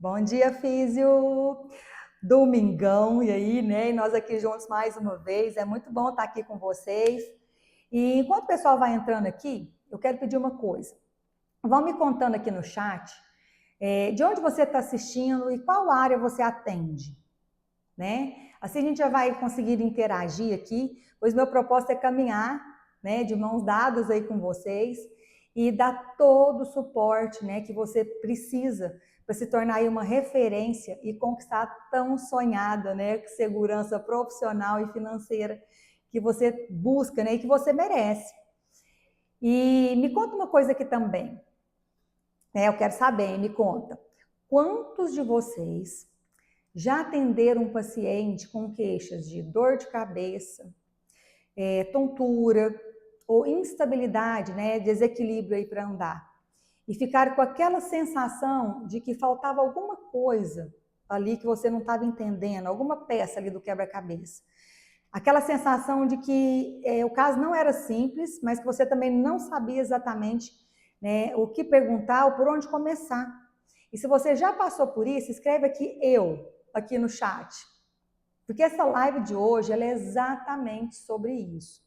Bom dia, Físio! Domingão, e aí, né? E nós aqui juntos mais uma vez. É muito bom estar aqui com vocês. E enquanto o pessoal vai entrando aqui, eu quero pedir uma coisa. Vão me contando aqui no chat, de onde você está assistindo e qual área você atende, né? Assim a gente já vai conseguir interagir aqui, pois meu propósito é caminhar, né, de mãos dadas aí com vocês e dar todo o suporte, né, que você precisa para se tornar aí uma referência e conquistar a tão sonhada, né, segurança profissional e financeira que você busca, né, e que você merece. E me conta uma coisa aqui também, né, eu quero saber, me conta, quantos de vocês já atenderam um paciente com queixas de dor de cabeça, tontura ou instabilidade, né, desequilíbrio aí para andar, e ficaram com aquela sensação de que faltava alguma coisa ali que você não estava entendendo, alguma peça ali do quebra-cabeça. Aquela sensação de que o caso não era simples, mas que você também não sabia exatamente, né, o que perguntar ou por onde começar. E se você já passou por isso, escreve aqui no chat. Porque essa live de hoje ela é exatamente sobre isso.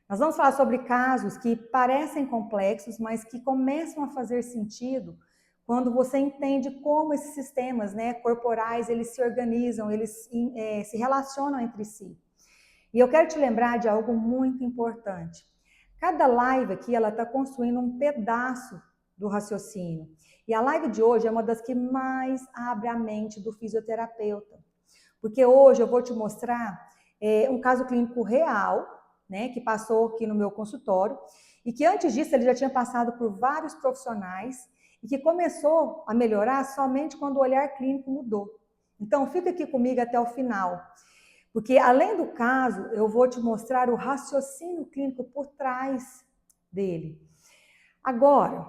Nós vamos falar sobre casos que parecem complexos, mas que começam a fazer sentido quando você entende como esses sistemas, né, corporais eles se organizam, eles se relacionam entre si. E eu quero te lembrar de algo muito importante. Cada live aqui ela está construindo um pedaço do raciocínio. E a live de hoje é uma das que mais abre a mente do fisioterapeuta. Porque hoje eu vou te mostrar um caso clínico real, né, que passou aqui no meu consultório, e que antes disso ele já tinha passado por vários profissionais, e que começou a melhorar somente quando o olhar clínico mudou. Então, fica aqui comigo até o final, porque além do caso, eu vou te mostrar o raciocínio clínico por trás dele. Agora,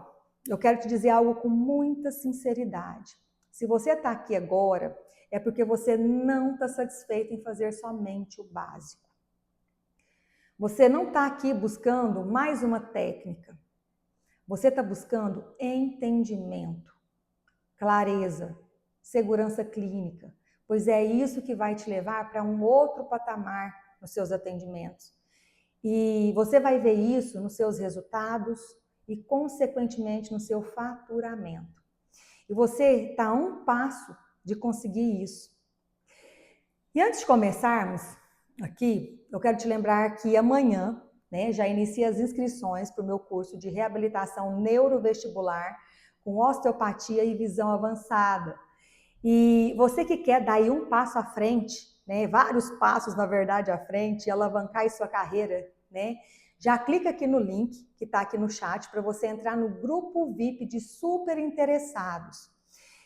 eu quero te dizer algo com muita sinceridade. Se você está aqui agora, é porque você não está satisfeito em fazer somente o básico. Você não está aqui buscando mais uma técnica. Você está buscando entendimento, clareza, segurança clínica, pois é isso que vai te levar para um outro patamar nos seus atendimentos. E você vai ver isso nos seus resultados e, consequentemente, no seu faturamento. E você está a um passo de conseguir isso. E antes de começarmos aqui, eu quero te lembrar que amanhã, né, já inicia as inscrições para o meu curso de reabilitação neurovestibular com osteopatia e visão avançada. E você que quer dar aí um passo à frente, né, vários passos na verdade à frente, e alavancar sua carreira, né, já clica aqui no link que está aqui no chat para você entrar no grupo VIP de super interessados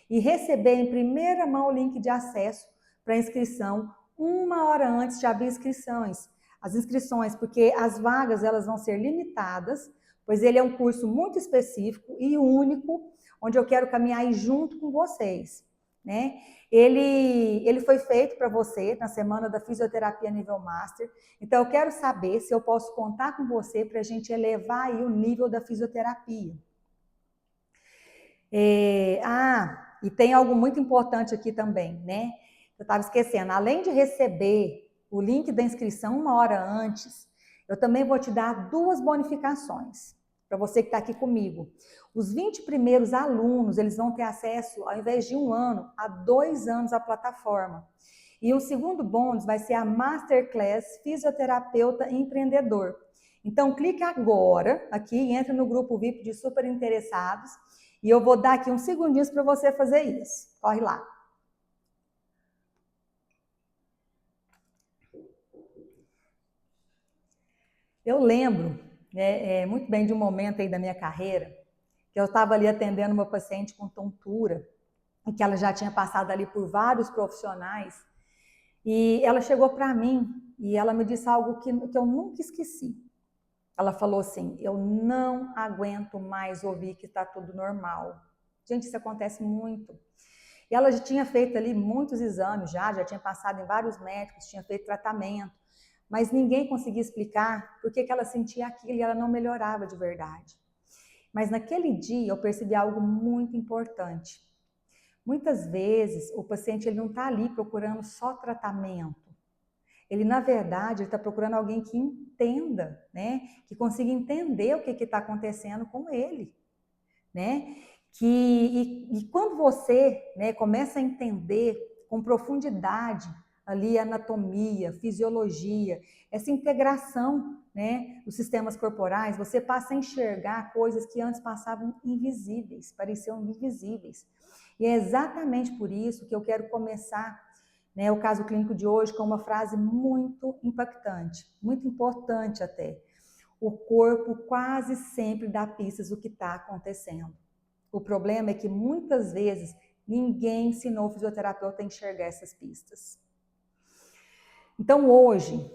e receber em primeira mão o link de acesso para inscrição 1 hora antes de abrir as inscrições, porque as vagas elas vão ser limitadas, pois ele é um curso muito específico e único, onde eu quero caminhar junto com vocês, né? Ele foi feito para você na semana da fisioterapia nível master, então eu quero saber se eu posso contar com você para a gente elevar aí o nível da fisioterapia. E tem algo muito importante aqui também, né? Eu estava esquecendo, além de receber o link da inscrição 1 hora antes, eu também vou te dar 2 bonificações para você que está aqui comigo. Os 20 primeiros alunos, eles vão ter acesso, ao invés de 1 ano, a 2 anos à plataforma. E o segundo bônus vai ser a Masterclass Fisioterapeuta Empreendedor. Então, clique agora aqui e entre no grupo VIP de super interessados e eu vou dar aqui uns segundinhos para você fazer isso. Corre lá. Eu lembro muito bem de um momento aí da minha carreira que eu estava ali atendendo uma paciente com tontura e que ela já tinha passado ali por vários profissionais e ela chegou para mim e ela me disse algo que eu nunca esqueci. Ela falou assim, eu não aguento mais ouvir que está tudo normal. Gente, isso acontece muito. E ela já tinha feito ali muitos exames já tinha passado em vários médicos, tinha feito tratamento, mas ninguém conseguia explicar por que ela sentia aquilo e ela não melhorava de verdade. Mas naquele dia eu percebi algo muito importante. Muitas vezes o paciente ele não está ali procurando só tratamento. Ele, na verdade, está procurando alguém que entenda, né? Que consiga entender o que está acontecendo com ele, né? E quando você, né, começa a entender com profundidade ali a anatomia, fisiologia, essa integração, né, dos sistemas corporais, você passa a enxergar coisas que antes passavam invisíveis, pareciam invisíveis. E é exatamente por isso que eu quero começar, né, o caso clínico de hoje com uma frase muito impactante, muito importante até. O corpo quase sempre dá pistas do que está acontecendo. O problema é que muitas vezes ninguém ensinou o fisioterapeuta a enxergar essas pistas. Então hoje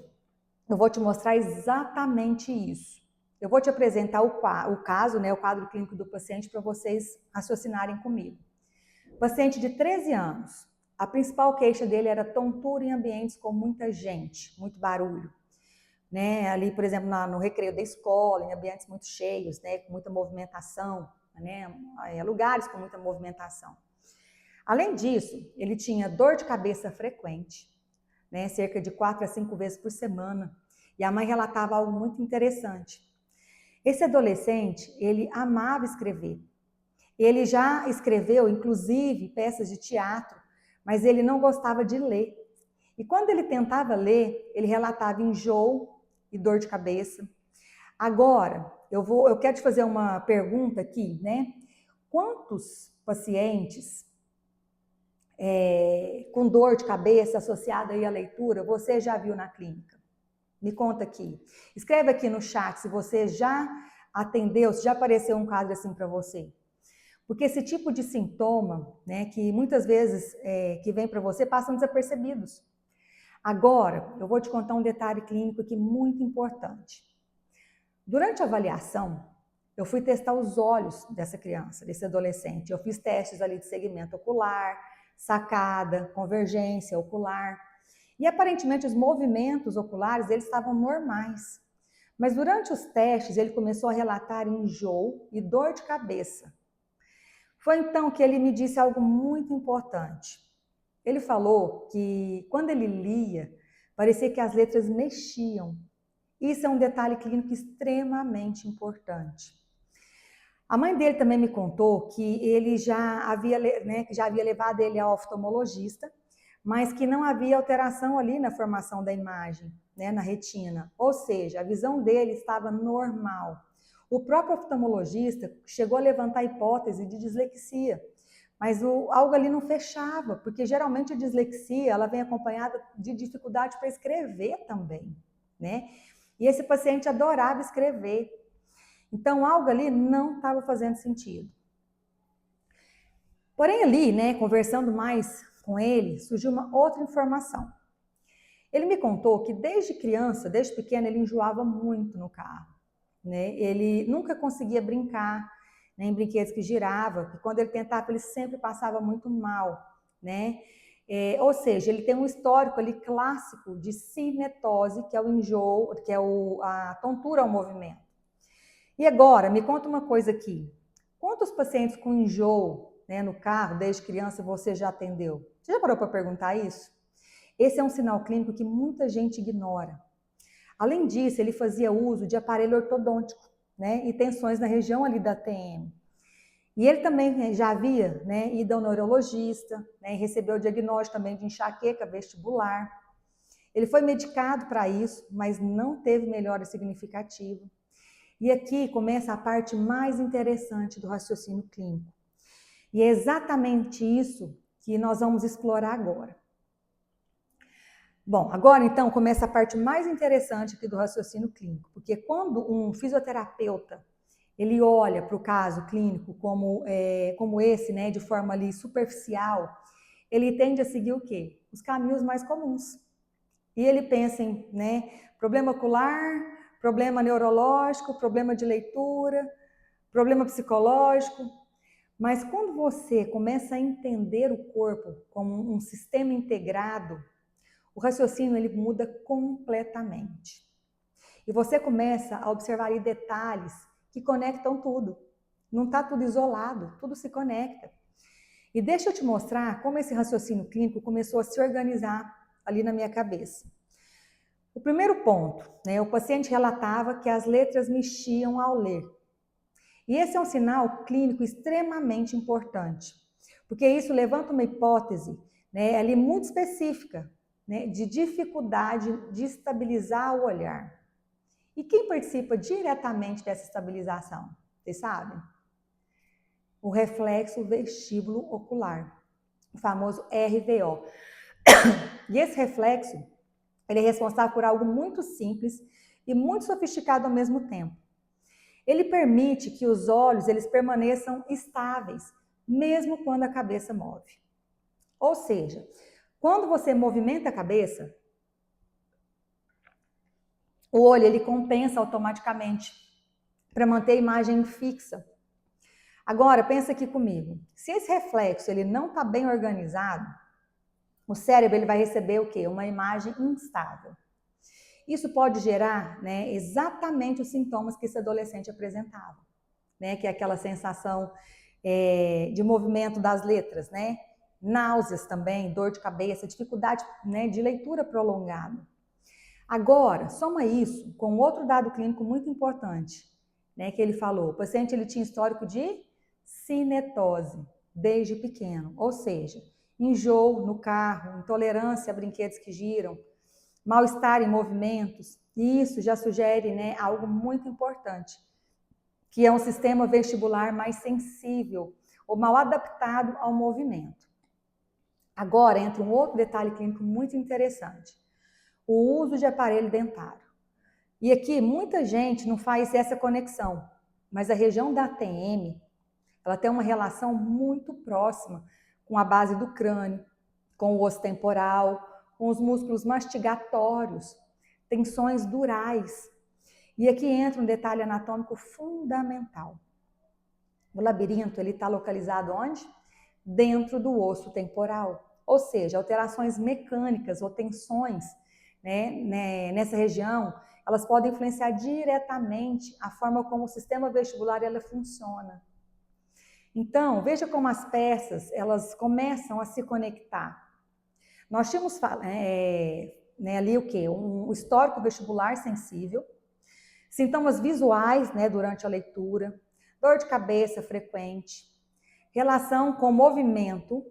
eu vou te mostrar exatamente isso. Eu vou te apresentar o caso, né, o quadro clínico do paciente para vocês raciocinarem comigo. Paciente de 13 anos. A principal queixa dele era tontura em ambientes com muita gente, muito barulho. Né? Ali, por exemplo, no recreio da escola, em ambientes muito cheios, né, com muita movimentação, né, lugares com muita movimentação. Além disso, ele tinha dor de cabeça frequente, né, cerca de 4 a 5 vezes por semana, e a mãe relatava algo muito interessante. Esse adolescente, ele amava escrever. Ele já escreveu, inclusive, peças de teatro, mas ele não gostava de ler. E quando ele tentava ler, ele relatava enjoo e dor de cabeça. Agora, eu quero te fazer uma pergunta aqui, né? Quantos pacientes com dor de cabeça associada aí à leitura você já viu na clínica? Me conta aqui. Escreve aqui no chat se você já atendeu, se já apareceu um caso assim para você. Porque esse tipo de sintoma, né, que muitas vezes que vem para você, passam desapercebidos. Agora, eu vou te contar um detalhe clínico aqui muito importante. Durante a avaliação, eu fui testar os olhos dessa criança, desse adolescente. Eu fiz testes ali de segmento ocular, sacada, convergência ocular. E aparentemente os movimentos oculares eles estavam normais. Mas durante os testes ele começou a relatar enjoo e dor de cabeça. Foi então que ele me disse algo muito importante. Ele falou que quando ele lia, parecia que as letras mexiam. Isso é um detalhe clínico extremamente importante. A mãe dele também me contou que ele já havia levado ele ao oftalmologista, mas que não havia alteração ali na formação da imagem, né, na retina. Ou seja, a visão dele estava normal. O próprio oftalmologista chegou a levantar a hipótese de dislexia, mas algo ali não fechava, porque geralmente a dislexia ela vem acompanhada de dificuldade para escrever também, né? E esse paciente adorava escrever. Então, algo ali não estava fazendo sentido. Porém, ali, né, conversando mais com ele, surgiu uma outra informação. Ele me contou que desde criança, desde pequeno, ele enjoava muito no carro. Né? Ele nunca conseguia brincar, né, em brinquedos que giravam, porque quando ele tentava, ele sempre passava muito mal. Né? Ou seja, ele tem um histórico ali clássico de cinetose, que é o enjoo, que é a tontura ao movimento. E agora, me conta uma coisa aqui. Quantos pacientes com enjoo, né, no carro, desde criança, você já atendeu? Você já parou para perguntar isso? Esse é um sinal clínico que muita gente ignora. Além disso, ele fazia uso de aparelho ortodôntico, né, e tensões na região ali da TM. E ele também já havia, né, ido ao neurologista, né, e recebeu o diagnóstico também de enxaqueca vestibular. Ele foi medicado para isso, mas não teve melhora significativa. E aqui começa a parte mais interessante do raciocínio clínico. E é exatamente isso que nós vamos explorar agora. Bom, agora então começa a parte mais interessante aqui do raciocínio clínico, porque quando um fisioterapeuta ele olha para o caso clínico como esse, né, de forma ali superficial, ele tende a seguir o quê? Os caminhos mais comuns. E ele pensa em, né, problema ocular, problema neurológico, problema de leitura, problema psicológico. Mas quando você começa a entender o corpo como um sistema integrado, o raciocínio ele muda completamente. E você começa a observar aí detalhes que conectam tudo. Não está tudo isolado, tudo se conecta. E deixa eu te mostrar como esse raciocínio clínico começou a se organizar ali na minha cabeça. O primeiro ponto, né, o paciente relatava que as letras mexiam ao ler. E esse é um sinal clínico extremamente importante, porque isso levanta uma hipótese, né, ali muito específica, né, de dificuldade de estabilizar o olhar. E quem participa diretamente dessa estabilização? Vocês sabem? O reflexo vestíbulo ocular, o famoso RVO. E esse reflexo, ele é responsável por algo muito simples e muito sofisticado ao mesmo tempo. Ele permite que os olhos eles permaneçam estáveis, mesmo quando a cabeça move. Ou seja, quando você movimenta a cabeça, o olho ele compensa automaticamente para manter a imagem fixa. Agora, pensa aqui comigo. Se esse reflexo ele não está bem organizado, o cérebro ele vai receber o quê? Uma imagem instável. Isso pode gerar, né, exatamente os sintomas que esse adolescente apresentava, né, que é aquela sensação de movimento das letras, né, náuseas também, dor de cabeça, dificuldade, né, de leitura prolongada. Agora, soma isso com outro dado clínico muito importante, né, que ele falou. O paciente ele tinha histórico de cinetose desde pequeno, ou seja, enjoo no carro, intolerância a brinquedos que giram, mal-estar em movimentos, e isso já sugere, né, algo muito importante, que é um sistema vestibular mais sensível ou mal adaptado ao movimento. Agora entra um outro detalhe clínico muito interessante, o uso de aparelho dentário. E aqui muita gente não faz essa conexão, mas a região da ATM, ela tem uma relação muito próxima com a base do crânio, com o osso temporal, com os músculos mastigatórios, tensões durais. E aqui entra um detalhe anatômico fundamental. O labirinto ele está localizado onde? Dentro do osso temporal. Ou seja, alterações mecânicas ou tensões, né, nessa região, elas podem influenciar diretamente a forma como o sistema vestibular ela funciona. Então, veja como as peças elas começam a se conectar. Nós tínhamos né, ali o quê? Um histórico vestibular sensível, sintomas visuais, né, durante a leitura, dor de cabeça frequente, relação com movimento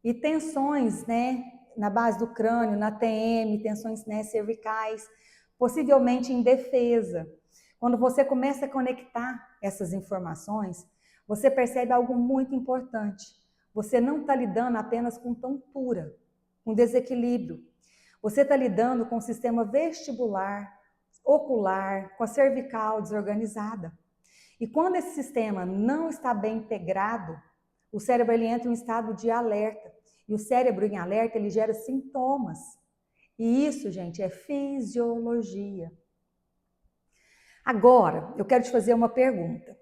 e tensões, né, na base do crânio, na TM, tensões, né, cervicais, possivelmente em defesa. Quando você começa a conectar essas informações, você percebe algo muito importante. Você não está lidando apenas com tontura, com desequilíbrio. Você está lidando com o sistema vestibular, ocular, com a cervical desorganizada. E quando esse sistema não está bem integrado, o cérebro ele entra em um estado de alerta. E o cérebro em alerta ele gera sintomas. E isso, gente, é fisiologia. Agora, eu quero te fazer uma pergunta.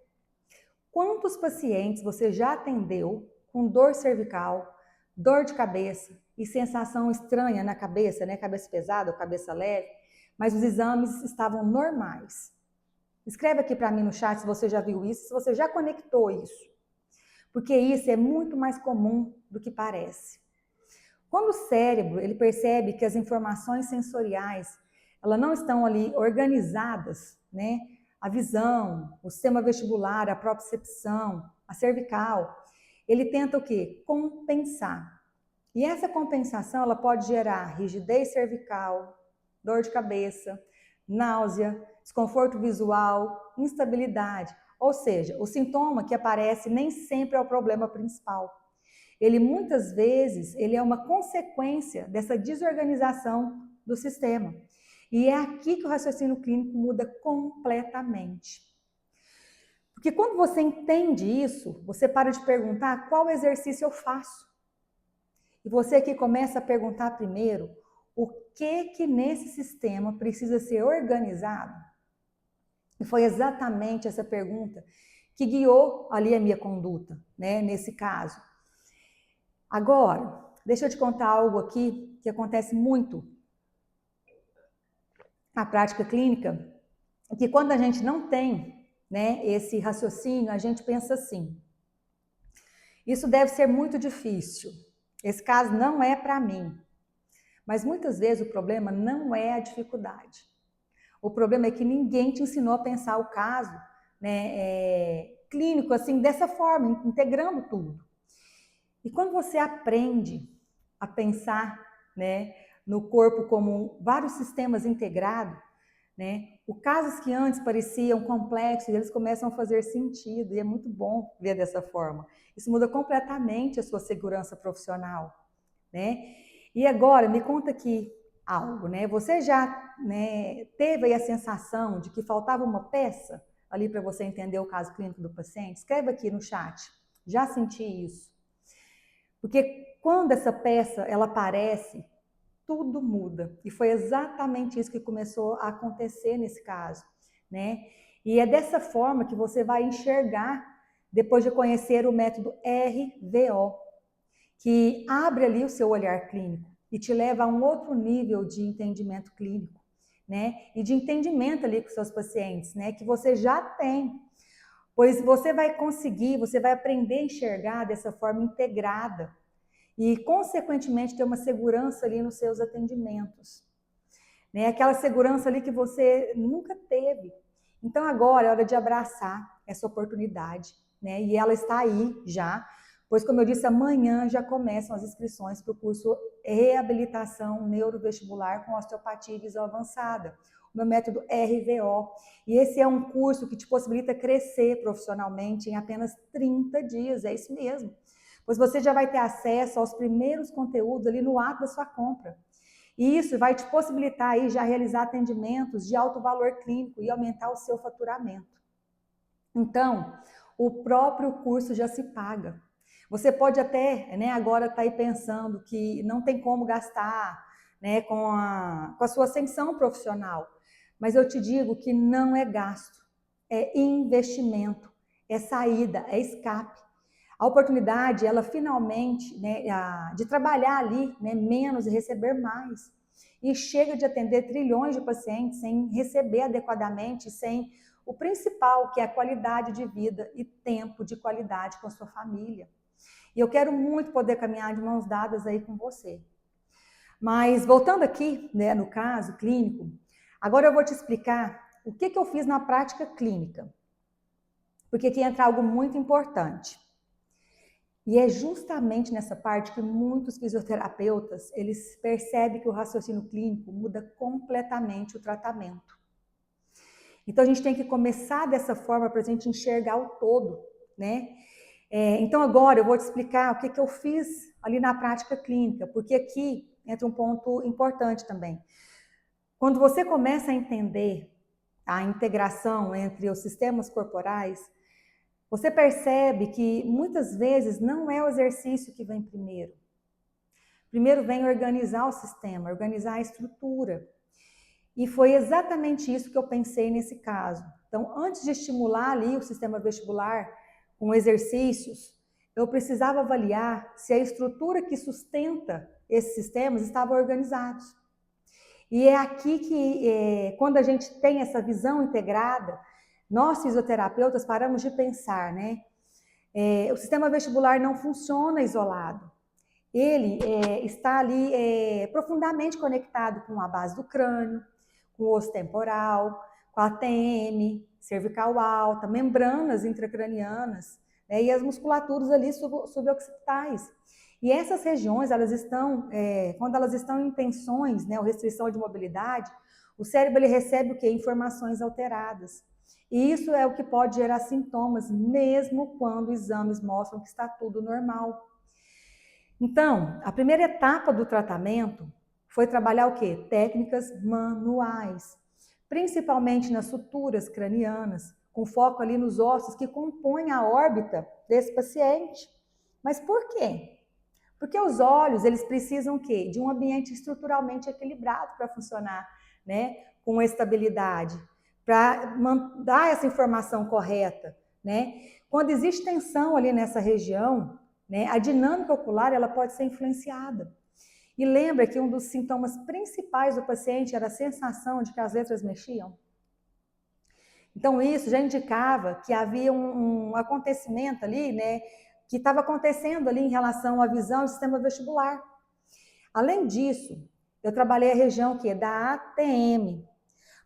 Quantos pacientes você já atendeu com dor cervical, dor de cabeça e sensação estranha na cabeça, né? Cabeça pesada ou cabeça leve, mas os exames estavam normais? Escreve aqui para mim no chat se você já viu isso, se você já conectou isso. Porque isso é muito mais comum do que parece. Quando o cérebro ele percebe que as informações sensoriais elas não estão ali organizadas, né? A visão, o sistema vestibular, a propriocepção, a cervical, ele tenta o quê? Compensar. E essa compensação ela pode gerar rigidez cervical, dor de cabeça, náusea, desconforto visual, instabilidade. Ou seja, o sintoma que aparece nem sempre é o problema principal. Ele muitas vezes ele é uma consequência dessa desorganização do sistema. E é aqui que o raciocínio clínico muda completamente. Porque quando você entende isso, você para de perguntar qual exercício eu faço. E você aqui começa a perguntar primeiro o que nesse sistema precisa ser organizado. E foi exatamente essa pergunta que guiou ali a minha conduta, né, nesse caso. Agora, deixa eu te contar algo aqui que acontece muito na prática clínica, que quando a gente não tem, né, esse raciocínio, a gente pensa assim: Isso deve ser muito difícil. Esse caso não é para mim. Mas muitas vezes o problema não é a dificuldade. O problema é que ninguém te ensinou a pensar o caso, né, clínico assim, dessa forma, integrando tudo. E quando você aprende a pensar, né, no corpo como vários sistemas integrados, né, os casos que antes pareciam complexos, eles começam a fazer sentido, e é muito bom ver dessa forma. Isso muda completamente a sua segurança profissional, né? E agora, me conta aqui algo, né? Você já, né, teve aí a sensação de que faltava uma peça ali para você entender o caso clínico do paciente? Escreve aqui no chat. Já senti isso. Porque quando essa peça ela aparece, tudo muda. E foi exatamente isso que começou a acontecer nesse caso, né? E é dessa forma que você vai enxergar depois de conhecer o método RVO, que abre ali o seu olhar clínico e te leva a um outro nível de entendimento clínico, né? E de entendimento ali com seus pacientes, né? Que você já tem. Pois você vai conseguir, você vai aprender a enxergar dessa forma integrada e, consequentemente, ter uma segurança ali nos seus atendimentos, né? Aquela segurança ali que você nunca teve. Então, agora é hora de abraçar essa oportunidade, né? E ela está aí já, pois, como eu disse, amanhã já começam as inscrições para o curso Reabilitação Neurovestibular com Osteopatia e Visão Avançada, o meu método RVO. E esse é um curso que te possibilita crescer profissionalmente em apenas 30 dias, é isso mesmo. Pois você já vai ter acesso aos primeiros conteúdos ali no ato da sua compra. E isso vai te possibilitar aí já realizar atendimentos de alto valor clínico e aumentar o seu faturamento. Então, o próprio curso já se paga. Você pode até, né, agora estar aí pensando que não tem como gastar, né, com a sua ascensão profissional. Mas eu te digo que não é gasto, é investimento, é saída, é escape. A oportunidade, ela finalmente, né, de trabalhar ali, né, menos e receber mais. E chega de atender trilhões de pacientes sem receber adequadamente, sem o principal, que é a qualidade de vida e tempo de qualidade com a sua família. E eu quero muito poder caminhar de mãos dadas aí com você. Mas voltando aqui, né, no caso clínico, agora eu vou te explicar o que eu fiz na prática clínica. Porque aqui entra algo muito importante. E é justamente nessa parte que muitos fisioterapeutas, eles percebem que o raciocínio clínico muda completamente o tratamento. Então a gente tem que começar dessa forma para a gente enxergar o todo, né? Então agora eu vou te explicar o que eu fiz ali na prática clínica, porque aqui entra um ponto importante também. Quando você começa a entender a integração entre os sistemas corporais, você percebe que muitas vezes não é o exercício que vem primeiro. Primeiro vem organizar o sistema, organizar a estrutura. E foi exatamente isso que eu pensei nesse caso. Então, antes de estimular ali o sistema vestibular com exercícios, eu precisava avaliar se a estrutura que sustenta esses sistemas estava organizados. E é aqui que, quando a gente tem essa visão integrada, nós fisioterapeutas paramos de pensar, né? O sistema vestibular não funciona isolado. Ele está ali profundamente conectado com a base do crânio, com o osso temporal, com a ATM, cervical alta, membranas intracranianas, né, e as musculaturas ali suboccipitais. E essas regiões, elas estão, quando elas estão em tensões, né, ou restrição de mobilidade, o cérebro ele recebe o quê? Informações alteradas. E isso é o que pode gerar sintomas, mesmo quando exames mostram que está tudo normal. Então, a primeira etapa do tratamento foi trabalhar o quê? Técnicas manuais, principalmente nas suturas cranianas, com foco ali nos ossos que compõem a órbita desse paciente. Mas por quê? Porque os olhos, eles precisam o quê? De um ambiente estruturalmente equilibrado para funcionar, né? Com estabilidade, para dar essa informação correta, né? Quando existe tensão ali nessa região, né, a dinâmica ocular ela pode ser influenciada. E lembra que um dos sintomas principais do paciente era a sensação de que as letras mexiam? Então isso já indicava que havia um acontecimento ali, né, que estava acontecendo ali em relação à visão do sistema vestibular. Além disso, eu trabalhei a região que é da ATM,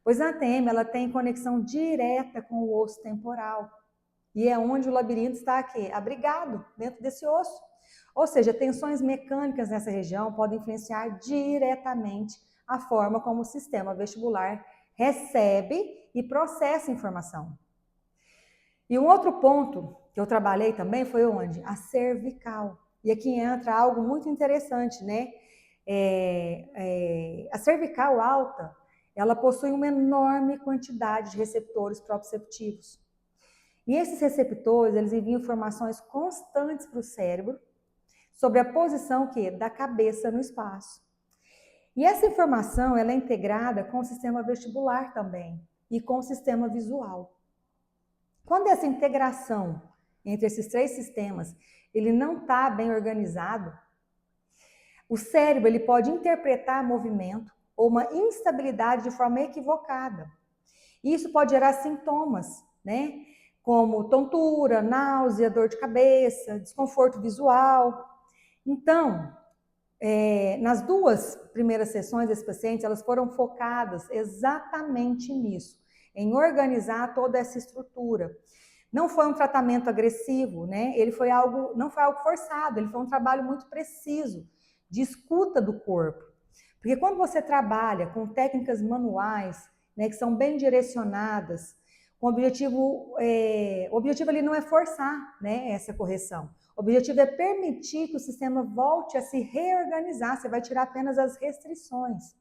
pois a ATM ela tem conexão direta com o osso temporal. E é onde o labirinto está aqui, abrigado dentro desse osso. Ou seja, tensões mecânicas nessa região podem influenciar diretamente a forma como o sistema vestibular recebe e processa informação. E um outro ponto que eu trabalhei também foi onde? A cervical. E aqui entra algo muito interessante, né? A cervical alta, ela possui uma enorme quantidade de receptores proprioceptivos. E esses receptores, eles enviam informações constantes para o cérebro sobre a posição da cabeça no espaço. E essa informação ela é integrada com o sistema vestibular também e com o sistema visual. Quando essa integração entre esses três sistemas ele não está bem organizado, o cérebro ele pode interpretar movimento ou uma instabilidade de forma equivocada. E isso pode gerar sintomas, né? Como tontura, náusea, dor de cabeça, desconforto visual. Então, nas duas primeiras sessões desse paciente, elas foram focadas exatamente nisso, em organizar toda essa estrutura. Não foi um tratamento agressivo, né? Não foi algo forçado, ele foi um trabalho muito preciso de escuta do corpo. Porque quando você trabalha com técnicas manuais, né, que são bem direcionadas, o objetivo ali não é forçar, né, essa correção. O objetivo é permitir que o sistema volte a se reorganizar, você vai tirar apenas as restrições.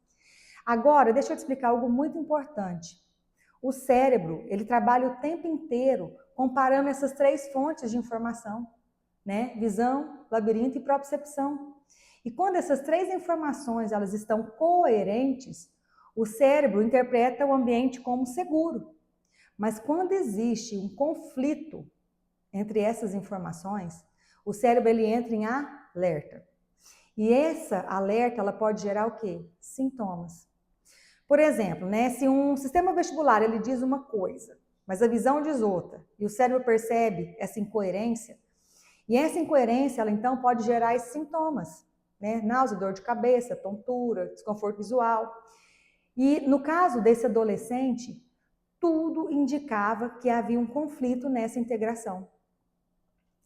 Agora, deixa eu te explicar algo muito importante. O cérebro, ele trabalha o tempo inteiro comparando essas três fontes de informação, né? Visão, labirinto e propriocepção. E quando essas três informações elas estão coerentes, o cérebro interpreta o ambiente como seguro. Mas quando existe um conflito entre essas informações, o cérebro ele entra em alerta. E essa alerta ela pode gerar o quê? Sintomas. Por exemplo, né, se um sistema vestibular ele diz uma coisa, mas a visão diz outra, e o cérebro percebe essa incoerência, e essa incoerência ela então pode gerar esses sintomas, né? Náusea, dor de cabeça, tontura, desconforto visual. E no caso desse adolescente, tudo indicava que havia um conflito nessa integração.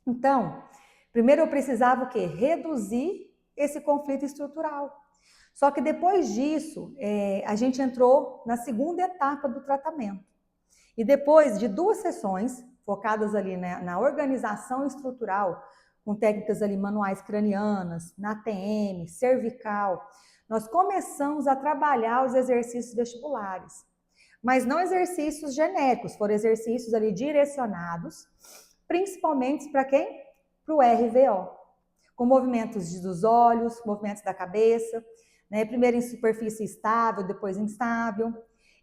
Então, primeiro eu precisava o quê? Reduzir esse conflito estrutural. Só que depois disso, a gente entrou na segunda etapa do tratamento. E depois de 2 sessões, focadas ali na organização estrutural, com técnicas ali manuais cranianas, na TM, cervical, nós começamos a trabalhar os exercícios vestibulares. Mas não exercícios genéricos, foram exercícios ali direcionados, principalmente para quem? Para o RVO, com movimentos dos olhos, movimentos da cabeça, né? Primeiro em superfície estável, depois instável.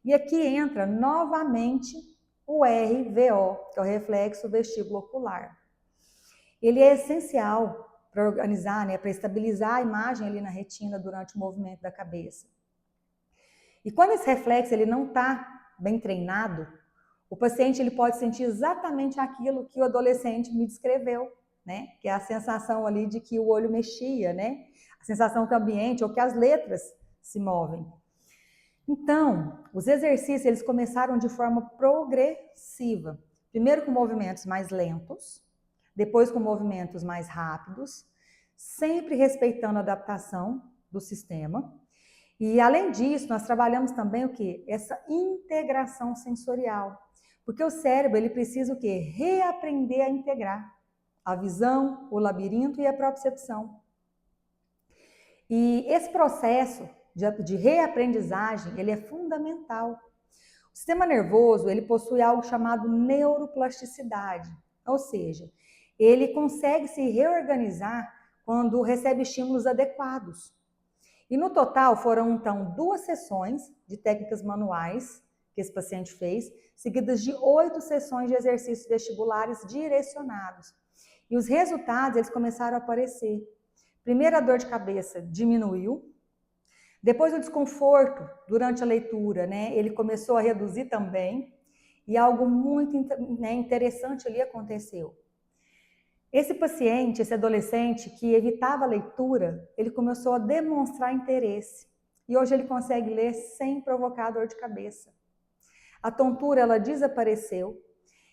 E aqui entra novamente o RVO, que é o reflexo vestíbulo ocular. Ele é essencial para organizar, né? Para estabilizar a imagem ali na retina durante o movimento da cabeça. E quando esse reflexo ele não está bem treinado, o paciente ele pode sentir exatamente aquilo que o adolescente me descreveu, né? Que é a sensação ali de que o olho mexia, né? A sensação que o ambiente ou que as letras se movem. Então, os exercícios eles começaram de forma progressiva. Primeiro com movimentos mais lentos, depois com movimentos mais rápidos, sempre respeitando a adaptação do sistema. E além disso, nós trabalhamos também o quê? Essa integração sensorial. Porque o cérebro ele precisa o quê? Reaprender a integrar a visão, o labirinto e a propriocepção. E esse processo de reaprendizagem, ele é fundamental. O sistema nervoso, ele possui algo chamado neuroplasticidade, ou seja, ele consegue se reorganizar quando recebe estímulos adequados. E no total foram então 2 sessões de técnicas manuais que esse paciente fez, seguidas de 8 sessões de exercícios vestibulares direcionados. E os resultados eles começaram a aparecer. Primeiro a dor de cabeça diminuiu, depois o desconforto durante a leitura, né, ele começou a reduzir também, e algo muito interessante ali aconteceu. Esse paciente, esse adolescente que evitava a leitura, ele começou a demonstrar interesse. E hoje ele consegue ler sem provocar dor de cabeça. A tontura, ela desapareceu.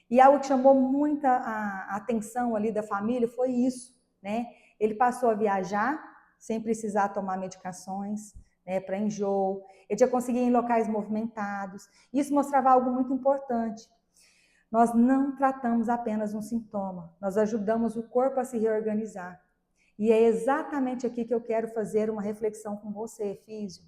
E algo que chamou muita a atenção ali da família foi isso, né? Ele passou a viajar sem precisar tomar medicações, né, para enjoo. Ele já conseguia ir em locais movimentados. Isso mostrava algo muito importante. Nós não tratamos apenas um sintoma, nós ajudamos o corpo a se reorganizar. E é exatamente aqui que eu quero fazer uma reflexão com você, físio.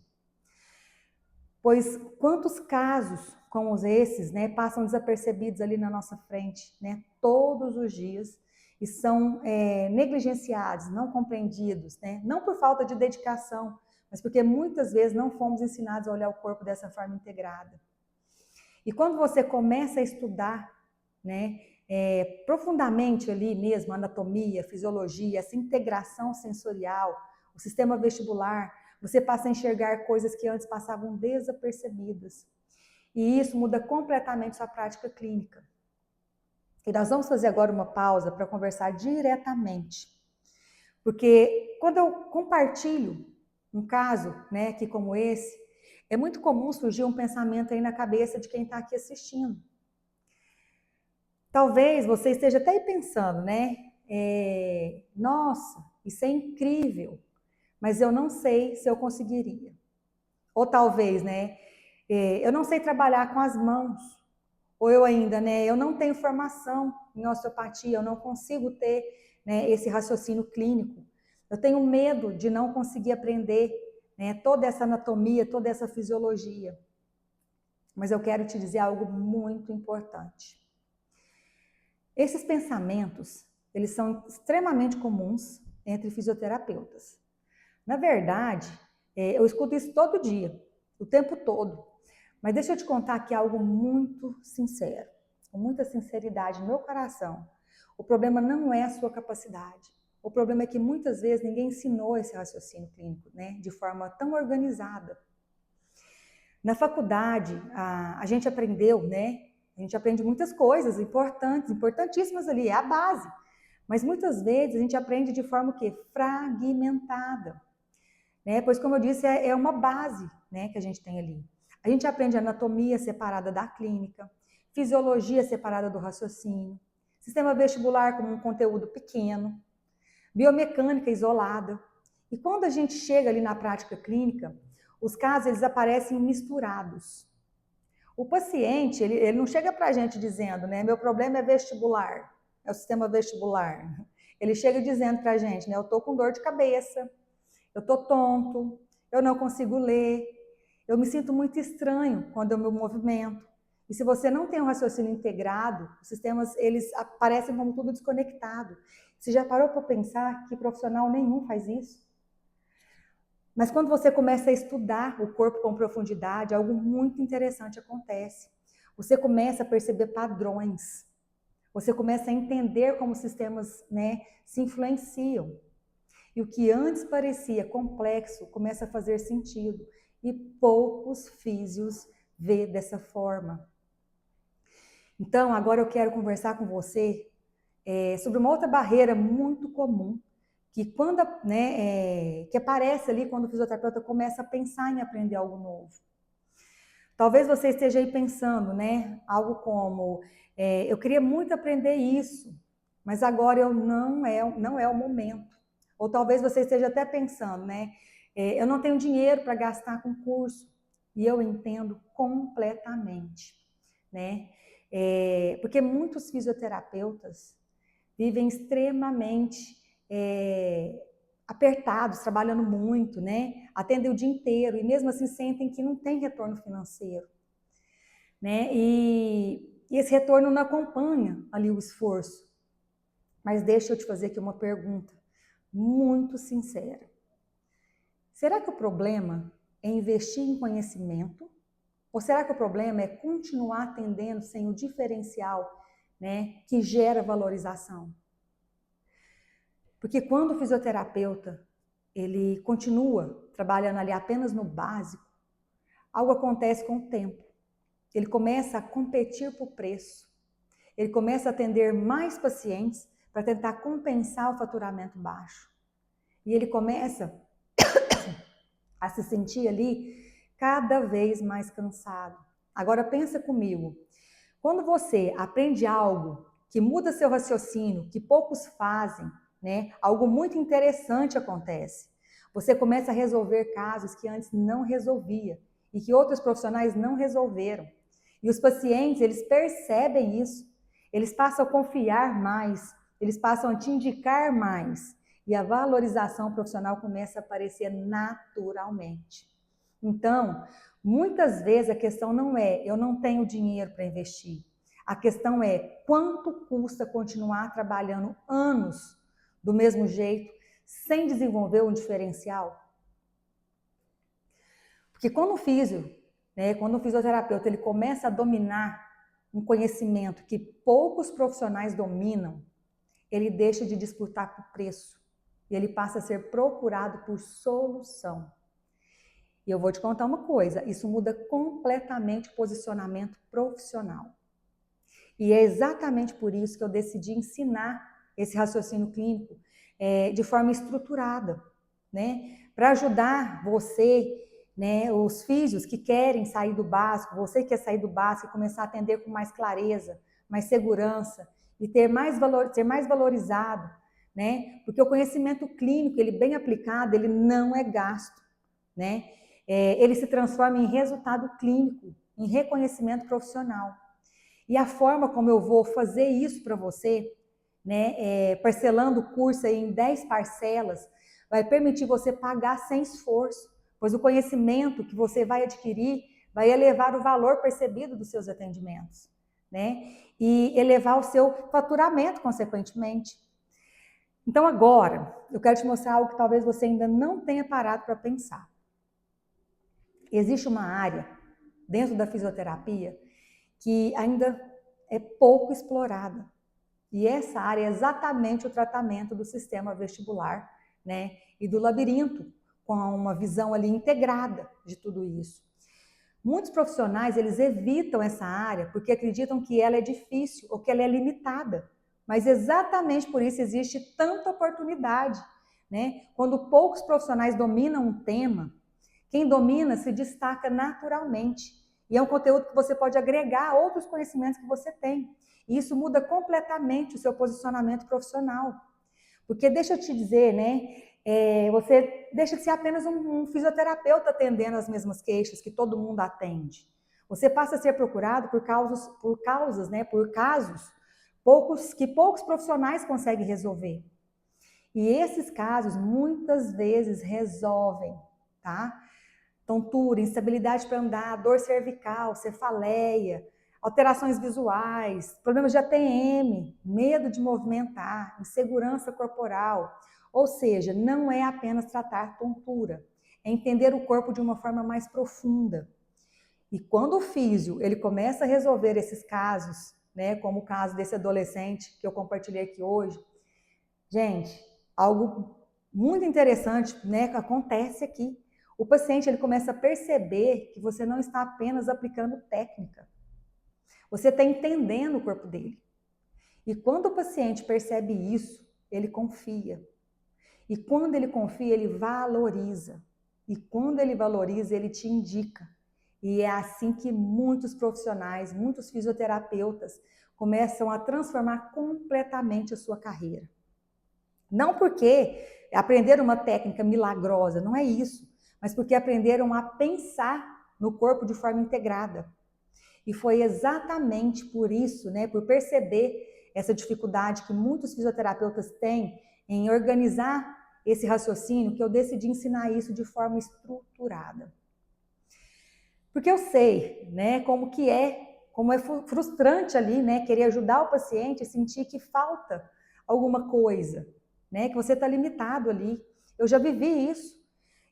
Pois quantos casos como esses, né, passam desapercebidos ali na nossa frente, né, todos os dias, e são negligenciados, não compreendidos, né, não por falta de dedicação, mas porque muitas vezes não fomos ensinados a olhar o corpo dessa forma integrada. E quando você começa a estudar, né, profundamente ali mesmo, anatomia, fisiologia, essa integração sensorial, o sistema vestibular, você passa a enxergar coisas que antes passavam desapercebidas. E isso muda completamente sua prática clínica. E nós vamos fazer agora uma pausa para conversar diretamente. Porque quando eu compartilho um caso, né, aqui como esse, é muito comum surgir um pensamento aí na cabeça de quem está aqui assistindo. Talvez você esteja até aí pensando, né? Nossa, isso é incrível, mas eu não sei se eu conseguiria. Ou talvez, né? Eu não sei trabalhar com as mãos. Ou eu ainda, né? Eu não tenho formação em osteopatia, eu não consigo ter, né, esse raciocínio clínico. Eu tenho medo de não conseguir aprender, né, toda essa anatomia, toda essa fisiologia. Mas eu quero te dizer algo muito importante. Esses pensamentos, eles são extremamente comuns entre fisioterapeutas. Na verdade, eu escuto isso todo dia, o tempo todo. Mas deixa eu te contar aqui algo muito sincero, com muita sinceridade no meu coração. O problema não é a sua capacidade. O problema é que muitas vezes ninguém ensinou esse raciocínio clínico, né, de forma tão organizada. Na faculdade, a gente aprendeu, né? A gente aprende muitas coisas importantes, importantíssimas ali, é a base. Mas muitas vezes a gente aprende de forma o quê? Fragmentada. Né? Pois, como eu disse, é uma base, né, que a gente tem ali. A gente aprende anatomia separada da clínica, fisiologia separada do raciocínio, sistema vestibular como um conteúdo pequeno, biomecânica isolada. E quando a gente chega ali na prática clínica, os casos eles aparecem misturados. O paciente, ele não chega para a gente dizendo, né, meu problema é vestibular, é o sistema vestibular. Ele chega dizendo para a gente, né, eu estou com dor de cabeça, eu estou tonto, eu não consigo ler, eu me sinto muito estranho quando eu me movimento. E se você não tem um raciocínio integrado, os sistemas eles aparecem como tudo desconectado. Você já parou para pensar que profissional nenhum faz isso? Mas quando você começa a estudar o corpo com profundidade, algo muito interessante acontece. Você começa a perceber padrões. Você começa a entender como os sistemas, né, se influenciam. E o que antes parecia complexo começa a fazer sentido. E poucos físios vê dessa forma. Então, agora eu quero conversar com você sobre uma outra barreira muito comum que quando, né, que aparece ali quando o fisioterapeuta começa a pensar em aprender algo novo. Talvez você esteja aí pensando, né, algo como, eu queria muito aprender isso, mas agora não é o momento. Ou talvez você esteja até pensando, né, eu não tenho dinheiro para gastar com curso. E eu entendo completamente, né? Porque muitos fisioterapeutas vivem extremamente apertados, trabalhando muito, né? Atendem o dia inteiro e mesmo assim sentem que não tem retorno financeiro, né? E esse retorno não acompanha ali o esforço. Mas deixa eu te fazer aqui uma pergunta muito sincera. Será que o problema é investir em conhecimento? Ou será que o problema é continuar atendendo sem o diferencial, né, que gera valorização? Porque quando o fisioterapeuta ele continua trabalhando ali apenas no básico, algo acontece com o tempo. Ele começa a competir por preço. Ele começa a atender mais pacientes para tentar compensar o faturamento baixo. E ele começa a se sentir ali cada vez mais cansado. Agora pensa comigo, quando você aprende algo que muda seu raciocínio, que poucos fazem, né? Algo muito interessante acontece. Você começa a resolver casos que antes não resolvia e que outros profissionais não resolveram. E os pacientes, eles percebem isso. Eles passam a confiar mais, eles passam a te indicar mais. E a valorização profissional começa a aparecer naturalmente. Então, muitas vezes a questão não é eu não tenho dinheiro para investir. A questão é quanto custa continuar trabalhando anos do mesmo jeito, sem desenvolver um diferencial. Porque quando o físio, né, quando o fisioterapeuta ele começa a dominar um conhecimento que poucos profissionais dominam, ele deixa de disputar por preço e ele passa a ser procurado por solução. E eu vou te contar uma coisa, isso muda completamente o posicionamento profissional. E é exatamente por isso que eu decidi ensinar esse raciocínio clínico de forma estruturada, né? Para ajudar você, né, os físios que querem sair do básico, você que quer sair do básico e começar a atender com mais clareza, mais segurança e ter mais valor, ser mais valorizado, né? Porque o conhecimento clínico, ele bem aplicado, ele não é gasto, né? Ele se transforma em resultado clínico, em reconhecimento profissional. E a forma como eu vou fazer isso para você, né, parcelando o curso aí em 10 parcelas, vai permitir você pagar sem esforço, pois o conhecimento que você vai adquirir vai elevar o valor percebido dos seus atendimentos, né? E elevar o seu faturamento, consequentemente. Então agora, eu quero te mostrar algo que talvez você ainda não tenha parado para pensar. Existe uma área dentro da fisioterapia que ainda é pouco explorada. E essa área é exatamente o tratamento do sistema vestibular, né? E do labirinto, com uma visão ali integrada de tudo isso. Muitos profissionais, eles evitam essa área porque acreditam que ela é difícil ou que ela é limitada. Mas exatamente por isso existe tanta oportunidade, né? Quando poucos profissionais dominam um tema, quem domina se destaca naturalmente. E é um conteúdo que você pode agregar a outros conhecimentos que você tem. E isso muda completamente o seu posicionamento profissional. Porque deixa eu te dizer, né? Você deixa de ser apenas um fisioterapeuta atendendo as mesmas queixas que todo mundo atende. Você passa a ser procurado por causas, né? Por casos que poucos profissionais conseguem resolver. E esses casos muitas vezes resolvem, tá? Tontura, instabilidade para andar, dor cervical, cefaleia, alterações visuais, problemas de ATM, medo de movimentar, insegurança corporal. Ou seja, não é apenas tratar tontura, é entender o corpo de uma forma mais profunda. E quando o físio ele começa a resolver esses casos, né, como o caso desse adolescente que eu compartilhei aqui hoje, gente, algo muito interessante, né, que acontece aqui. O paciente ele começa a perceber que você não está apenas aplicando técnica. Você está entendendo o corpo dele. E quando o paciente percebe isso, ele confia. E quando ele confia, ele valoriza. E quando ele valoriza, ele te indica. E é assim que muitos profissionais, muitos fisioterapeutas começam a transformar completamente a sua carreira. Não porque aprenderam uma técnica milagrosa, não é isso, mas porque aprenderam a pensar no corpo de forma integrada. E foi exatamente por isso, né, por perceber essa dificuldade que muitos fisioterapeutas têm em organizar esse raciocínio, que eu decidi ensinar isso de forma estruturada. Porque eu sei, né, como é frustrante ali, né, querer ajudar o paciente e sentir que falta alguma coisa, né, que você está limitado ali. Eu já vivi isso.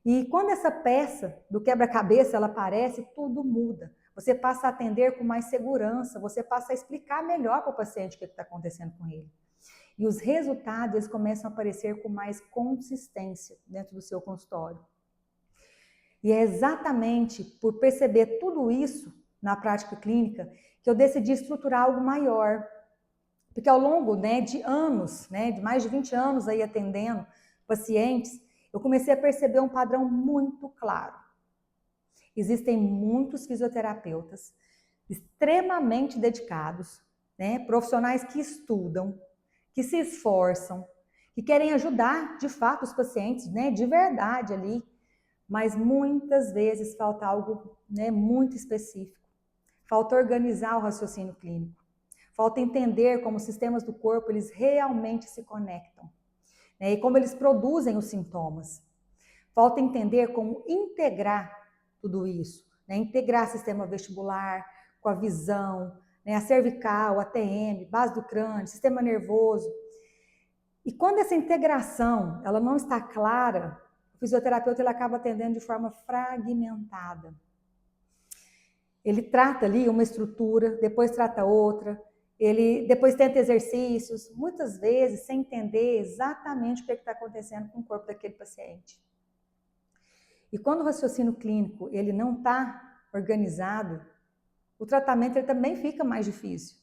E quando essa peça do quebra-cabeça ela aparece, tudo muda. Você passa a atender com mais segurança, você passa a explicar melhor para o paciente o que está acontecendo com ele. E os resultados eles começam a aparecer com mais consistência dentro do seu consultório. E é exatamente por perceber tudo isso na prática clínica que eu decidi estruturar algo maior. Porque ao longo, né, de anos, né, de mais de 20 anos aí atendendo pacientes, eu comecei a perceber um padrão muito claro. Existem muitos fisioterapeutas extremamente dedicados, né, profissionais que estudam, que se esforçam, que querem ajudar de fato os pacientes, né, de verdade ali, mas muitas vezes falta algo, né, muito específico. Falta organizar o raciocínio clínico. Falta entender como os sistemas do corpo eles realmente se conectam, né, e como eles produzem os sintomas. Falta entender como integrar tudo isso, né, integrar sistema vestibular com a visão, né, a cervical, a TM, base do crânio, sistema nervoso. E quando essa integração ela não está clara, o fisioterapeuta ele acaba atendendo de forma fragmentada. Ele trata ali uma estrutura, depois trata outra, ele depois tenta exercícios, muitas vezes sem entender exatamente o que está acontecendo com o corpo daquele paciente. E quando o raciocínio clínico ele não está organizado, o tratamento ele também fica mais difícil,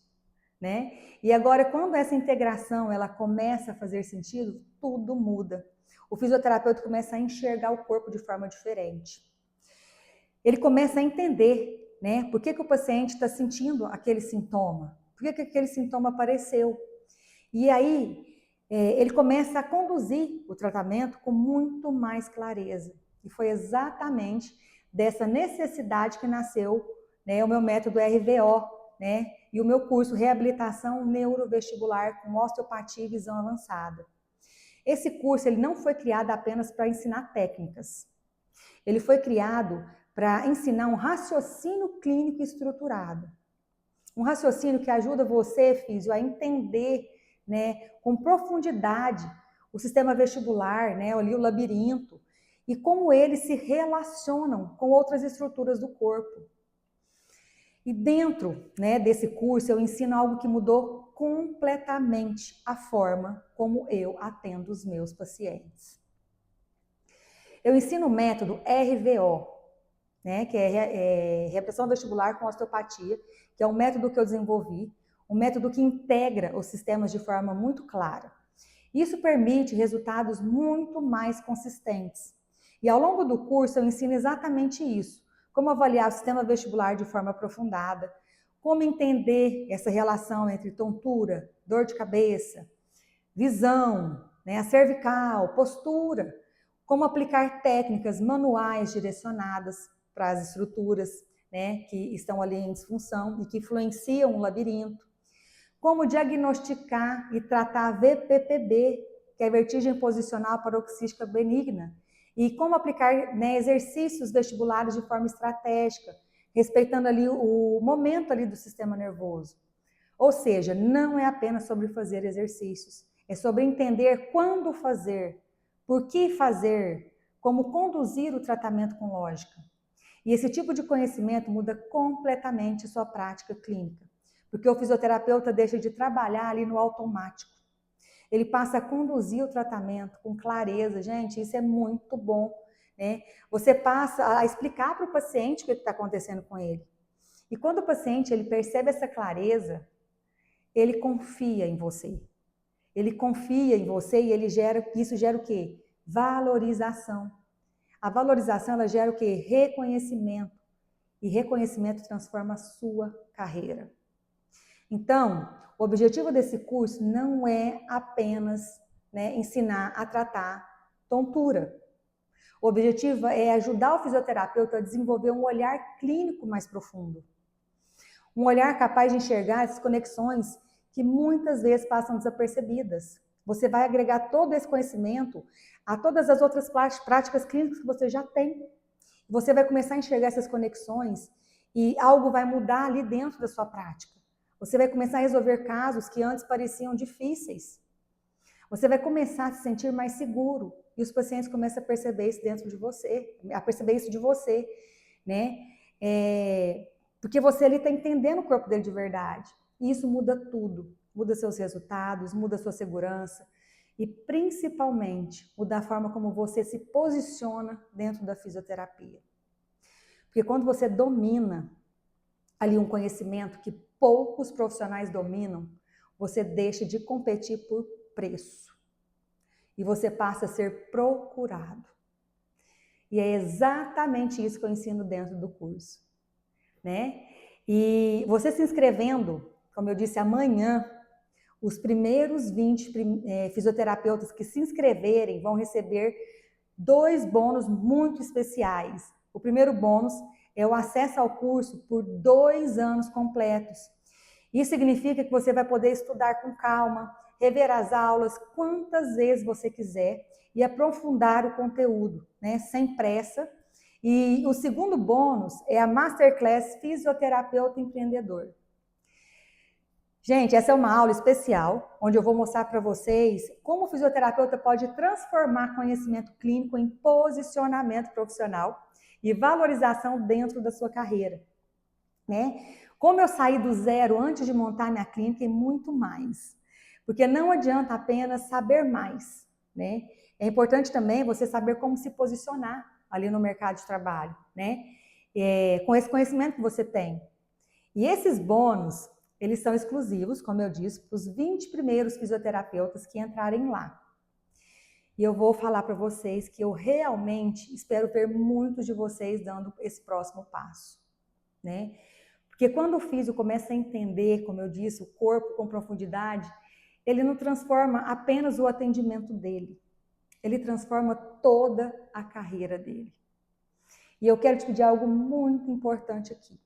né? E agora, quando essa integração ela começa a fazer sentido, tudo muda. O fisioterapeuta começa a enxergar o corpo de forma diferente. Ele começa a entender, né? Por que o paciente está sentindo aquele sintoma? Por que aquele sintoma apareceu? E aí, ele começa a conduzir o tratamento com muito mais clareza. E foi exatamente dessa necessidade que nasceu, né, o meu método RVO, né, e o meu curso Reabilitação Neurovestibular com Osteopatia e Visão Avançada. Esse curso ele não foi criado apenas para ensinar técnicas. Ele foi criado para ensinar um raciocínio clínico estruturado. Um raciocínio que ajuda você, físio, a entender, né, com profundidade o sistema vestibular, né, ali o labirinto, e como eles se relacionam com outras estruturas do corpo. E dentro, né, desse curso eu ensino algo que mudou completamente a forma como eu atendo os meus pacientes. Eu ensino o método RVO, né, que é reabilitação vestibular com osteopatia, que é um método que eu desenvolvi, um método que integra os sistemas de forma muito clara. Isso permite resultados muito mais consistentes. E ao longo do curso eu ensino exatamente isso, como avaliar o sistema vestibular de forma aprofundada, como entender essa relação entre tontura, dor de cabeça, visão, né, a cervical, postura, como aplicar técnicas manuais direcionadas para as estruturas, né, que estão ali em disfunção e que influenciam o labirinto, como diagnosticar e tratar a VPPB, que é a vertigem posicional paroxística benigna, e como aplicar, né, exercícios vestibulares de forma estratégica, respeitando ali o momento ali do sistema nervoso. Ou seja, não é apenas sobre fazer exercícios, é sobre entender quando fazer, por que fazer, como conduzir o tratamento com lógica. E esse tipo de conhecimento muda completamente sua prática clínica, porque o fisioterapeuta deixa de trabalhar ali no automático. Ele passa a conduzir o tratamento com clareza. Gente, isso é muito bom, né? Você passa a explicar para o paciente o que está acontecendo com ele. E quando o paciente ele percebe essa clareza, ele confia em você. Ele confia em você e isso gera o quê? Valorização. A valorização ela gera o quê? Reconhecimento. E reconhecimento transforma a sua carreira. Então, o objetivo desse curso não é apenas, né, ensinar a tratar tontura. O objetivo é ajudar o fisioterapeuta a desenvolver um olhar clínico mais profundo. Um olhar capaz de enxergar essas conexões que muitas vezes passam desapercebidas. Você vai agregar todo esse conhecimento a todas as outras práticas clínicas que você já tem. Você vai começar a enxergar essas conexões e algo vai mudar ali dentro da sua prática. Você vai começar a resolver casos que antes pareciam difíceis. Você vai começar a se sentir mais seguro e os pacientes começam a perceber isso dentro de você, a perceber isso de você, né? Porque você ali está entendendo o corpo dele de verdade. E isso muda tudo. Muda seus resultados, muda sua segurança e principalmente muda a forma como você se posiciona dentro da fisioterapia. Porque quando você domina ali um conhecimento que poucos profissionais dominam, você deixa de competir por preço e você passa a ser procurado. E é exatamente isso que eu ensino dentro do curso, né? E você se inscrevendo, como eu disse, amanhã, os primeiros 20 fisioterapeutas que se inscreverem vão receber 2 bônus muito especiais. O primeiro bônus é o acesso ao curso por 2 anos completos. Isso significa que você vai poder estudar com calma, rever as aulas quantas vezes você quiser e aprofundar o conteúdo, né, sem pressa. E o segundo bônus é a Masterclass Fisioterapeuta Empreendedor. Gente, essa é uma aula especial, onde eu vou mostrar para vocês como o fisioterapeuta pode transformar conhecimento clínico em posicionamento profissional e valorização dentro da sua carreira, né? Como eu saí do zero antes de montar minha clínica e muito mais. Porque não adianta apenas saber mais, né? É importante também você saber como se posicionar ali no mercado de trabalho, né? Com esse conhecimento que você tem. E esses bônus, eles são exclusivos, como eu disse, para os 20 primeiros fisioterapeutas que entrarem lá. E eu vou falar para vocês que eu realmente espero ver muitos de vocês dando esse próximo passo, né? Porque quando o físio começa a entender, como eu disse, o corpo com profundidade, ele não transforma apenas o atendimento dele, ele transforma toda a carreira dele. E eu quero te pedir algo muito importante aqui.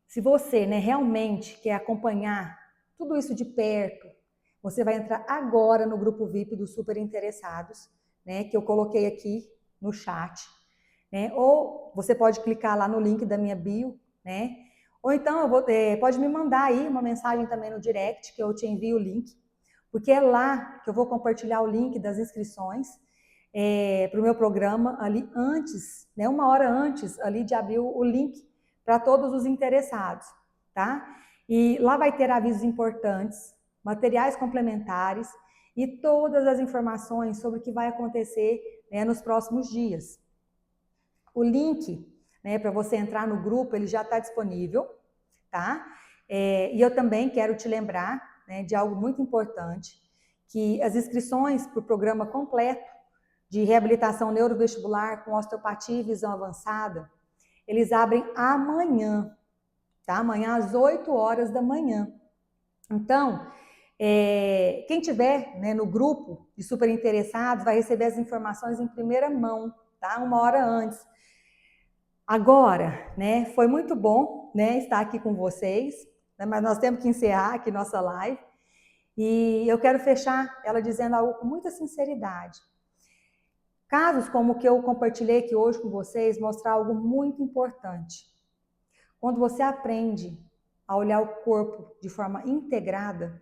Se você, né, realmente quer acompanhar tudo isso de perto, você vai entrar agora no grupo VIP dos Super Interessados, né, que eu coloquei aqui no chat. Né? Ou você pode clicar lá no link da minha bio, né? Ou então pode me mandar aí uma mensagem também no direct, que eu te envio o link, porque é lá que eu vou compartilhar o link das inscrições para o meu programa ali antes, né? 1 hora antes ali de abrir o link para todos os interessados, tá? E lá vai ter avisos importantes, materiais complementares e todas as informações sobre o que vai acontecer, né, nos próximos dias. O link, né, para você entrar no grupo, ele já está disponível, tá? E eu também quero te lembrar, né, de algo muito importante, que as inscrições para o programa completo de reabilitação neurovestibular com osteopatia e visão avançada, eles abrem amanhã, tá? Amanhã às 8 horas da manhã. Então, quem tiver, né, no grupo de super interessados vai receber as informações em primeira mão, tá? 1 hora antes. Agora, né, foi muito bom, né, estar aqui com vocês, né, mas nós temos que encerrar aqui nossa live e eu quero fechar ela dizendo algo com muita sinceridade. Casos como o que eu compartilhei aqui hoje com vocês mostram algo muito importante. Quando você aprende a olhar o corpo de forma integrada,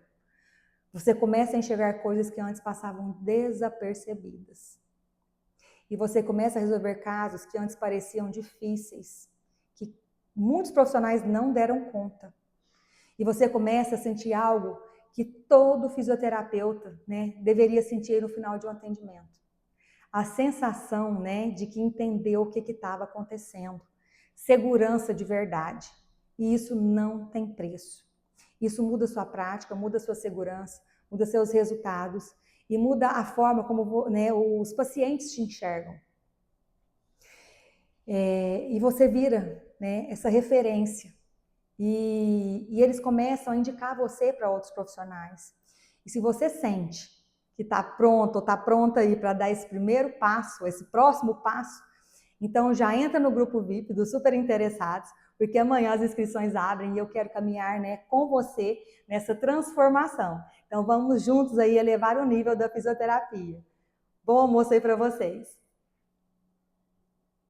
você começa a enxergar coisas que antes passavam desapercebidas. E você começa a resolver casos que antes pareciam difíceis, que muitos profissionais não deram conta. E você começa a sentir algo que todo fisioterapeuta, né, deveria sentir no final de um atendimento. A sensação, né, de que entendeu o que estava acontecendo. Segurança de verdade. E isso não tem preço. Isso muda sua prática, muda sua segurança, muda seus resultados e muda a forma como, né, os pacientes te enxergam. E você vira, né, essa referência. E eles começam a indicar você para outros profissionais. E se você sente que está pronto ou está pronta aí para dar esse primeiro passo, esse próximo passo, então já entra no grupo VIP dos Super Interessados, porque amanhã as inscrições abrem e eu quero caminhar, né, com você nessa transformação. Então vamos juntos aí elevar o nível da fisioterapia. Bom almoço aí para vocês!